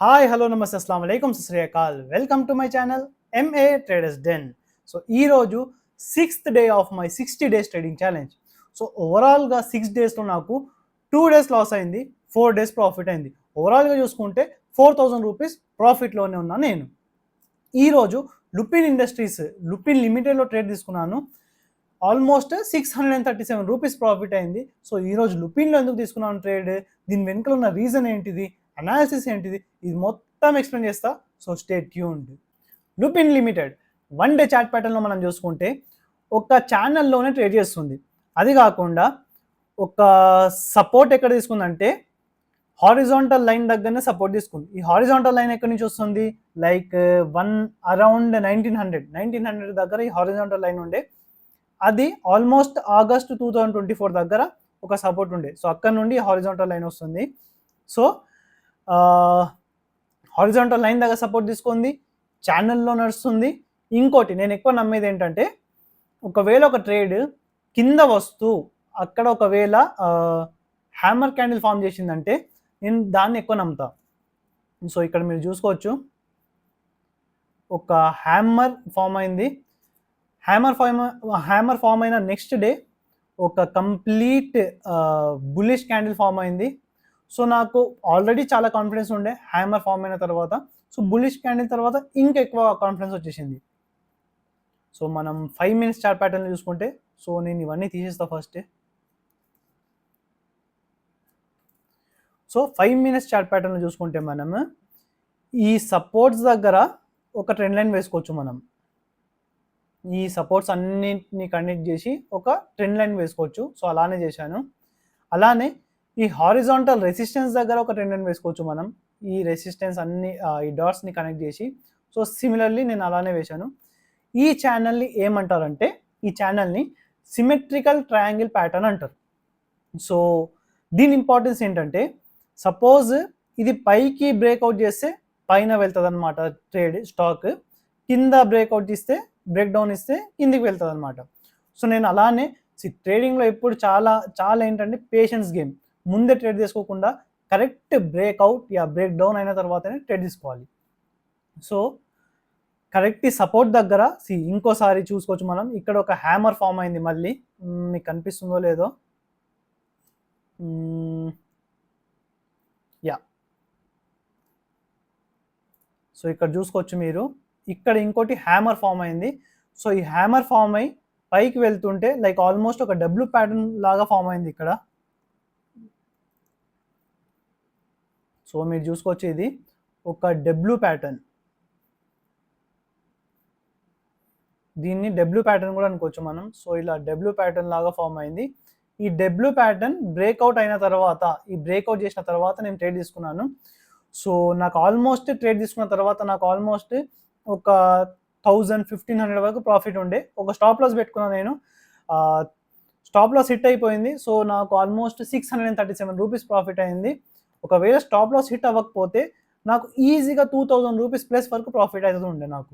Hi hello నమస్తే అస్సలం వైకుం సస్రియాకాల్ welcome to my channel MA Traders Den. So ఈరోజు 6th day of my 60 days trading challenge. So ఓవరాల్గా 6 డేస్లో నాకు 2 డేస్ లాస్ అయింది, 4 డేస్ ప్రాఫిట్ అయింది. ఓవరాల్గా చూసుకుంటే 4000 రూపీస్ ప్రాఫిట్లోనే ఉన్నా నేను. ఈరోజు లుపిన్ ఇండస్ట్రీస్ లుపిన్ లిమిటెడ్లో ట్రేడ్ తీసుకున్నాను. ఆల్మోస్ట్ 637 రూపీస్ ప్రాఫిట్ అయింది. సో ఈరోజు లుపిన్లో ఎందుకు తీసుకున్నాను ట్రేడ్, దీని వెనుకలు ఉన్న రీజన్ ఏంటిది, అనాలిసిస్ ఏంటిది, ఇది మొత్తం ఎక్స్ప్లెయిన్ చేస్తా. So stay tuned. Lupin limited 1 day chart ప్యాటర్న్లో మనం చూసుకుంటే ఒక ఛానల్లోనే ట్రేడ్ చేస్తుంది. అది కాకుండా ఒక సపోర్ట్ ఎక్కడ తీసుకుందంటే హారిజాంటల్ లైన్ దగ్గరనే సపోర్ట్ తీసుకుంది. ఈ హారిజాంటల్ లైన్ ఎక్కడి నుంచి వస్తుంది, లైక్ అరౌండ్ 1900 దగ్గర ఈ హారిజాంటల్ లైన్ ఉండే. అది ఆల్మోస్ట్ ఆగస్ట్ 2024 దగ్గర ఒక సపోర్ట్ ఉండే. సో అక్కడ నుండి హారిజాంటల్ లైన్ వస్తుంది. సో హారిజాంటల్ లైన్ దగ్గర సపోర్ట్ తీసుకుంది, ఛానల్లో నడుస్తుంది. ఇంకోటి నేను ఎక్కువ నమ్మేది ఏంటంటే, ఒకవేళ ఒక ట్రేడ్ కింద వస్తూ అక్కడ ఒకవేళ హ్యామర్ క్యాండిల్ ఫామ్ చేసిందంటే నేను దాన్ని ఎక్కువ నమ్ముతా. సో ఇక్కడ మీరు చూసుకోవచ్చు, ఒక హ్యామర్ ఫామ్ అయింది. హ్యామర్ ఫామ్ అయిన నెక్స్ట్ డే ఒక కంప్లీట్ బుల్లిష్ క్యాండిల్ ఫామ్ అయింది. సో నాకు ఆల్రెడీ చాలా కాన్ఫిడెన్స్ ఉండే హ్యామర్ ఫామ్ అయిన తర్వాత. సో బుల్లిష్ క్యాండిల్ తర్వాత ఇంకా ఎక్కువ కాన్ఫిడెన్స్ వచ్చేసింది. సో మనం 5 minutes చార్ట్ ప్యాటర్న్ చూసుకుంటే, సో నేను ఇవన్నీ తీసేస్తా first. So 5 minutes chart pattern చూసుకుంటే మనం ఈ సపోర్ట్స్ దగ్గర ఒక ట్రెండ్ లైన్ వేసుకోవచ్చు. మనం ఈ సపోర్ట్స్ అన్నింటినీ కనెక్ట్ చేసి ఒక ట్రెండ్ లైన్ వేసుకోవచ్చు. సో అలానే చేశాను. అలానే ఈ హారిజాంటల్ రెసిస్టెన్స్ దగ్గర ఒక ట్రెండ్ లైన్ వేసుకోవచ్చు మనం. ఈ రెసిస్టెన్స్ అన్ని ఈ డాట్స్ని కనెక్ట్ చేసి. సో సిమిలర్లీ నేను అలానే వేశాను. ఈ ఛానల్ని ఏమంటారంటే, ఈ ఛానల్ని సిమెట్రికల్ ట్రయాంగిల్ ప్యాటర్న్ అంటారు. సో దీని ఇంపార్టెన్స్ ఏంటంటే, సపోజ్ ఇది పైకి బ్రేక్అవుట్ చేస్తే పైన వెళ్తుంది అనమాట ట్రేడ్ స్టాక్, కింద బ్రేక్అవుట్ ఇస్తే బ్రేక్ డౌన్ ఇస్తే కిందికి వెళ్తుంది అనమాట. సో నేను అలానే ట్రేడింగ్లో ఎప్పుడు చాలా ఏంటంటే పేషెన్స్ గేమ్. ముందే ట్రేడ్ చేసుకోకుండా కరెక్ట్ బ్రేక్అవుట్ బ్రేక్ డౌన్ అయిన తర్వాతనే ట్రేడ్ తీసుకోవాలి. సో కరెక్ట్ సపోర్ట్ దగ్గర ఇంకోసారి చూసుకోవచ్చు మనం. ఇక్కడ ఒక హ్యామర్ ఫామ్ అయింది. మళ్ళీ మీకు కనిపిస్తుందో లేదో, సో ఇక్కడ చూసుకోవచ్చు మీరు. ఇక్కడ ఇంకోటి హ్యామర్ ఫామ్ అయింది. సో ఈ హ్యామర్ ఫామ్ అయి పైకి వెళ్తుంటే లైక్ ఆల్మోస్ట్ ఒక డబ్ల్యూ ప్యాటర్న్ లాగా ఫామ్ అయింది ఇక్కడ. సో మీరు చూసుకోవచ్చు, ఇది ఒక డబ్ల్యూ ప్యాటర్న్. దీన్ని డబ్ల్యూ ప్యాటర్న్ కూడా అనుకోవచ్చు మనం. సో ఇలా డబ్ల్యూ ప్యాటర్న్ లాగా ఫామ్ అయింది. ఈ డబ్ల్యూ ప్యాటర్న్ బ్రేక్అవుట్ అయిన తర్వాత, ఈ బ్రేక్అవుట్ చేసిన తర్వాత నేను ట్రేడ్ తీసుకున్నాను. సో నాకు ఆల్మోస్ట్ ట్రేడ్ తీసుకున్న తర్వాత నాకు ఆల్మోస్ట్ ఒక 1500 వరకు ప్రాఫిట్ ఉండే. ఒక స్టాప్ లాస్ పెట్టుకున్నాను నేను. స్టాప్ లాస్ హిట్ అయిపోయింది. సో నాకు ఆల్మోస్ట్ 637 రూపీస్ ప్రాఫిట్ అయింది. ఒకవేళ స్టాప్ లాస్ హిట్ అవ్వకపోతే నాకు ఈజీగా 2000 రూపీస్ ప్లస్ వరకు ప్రాఫిట్ అవుతుంది ఉండే నాకు.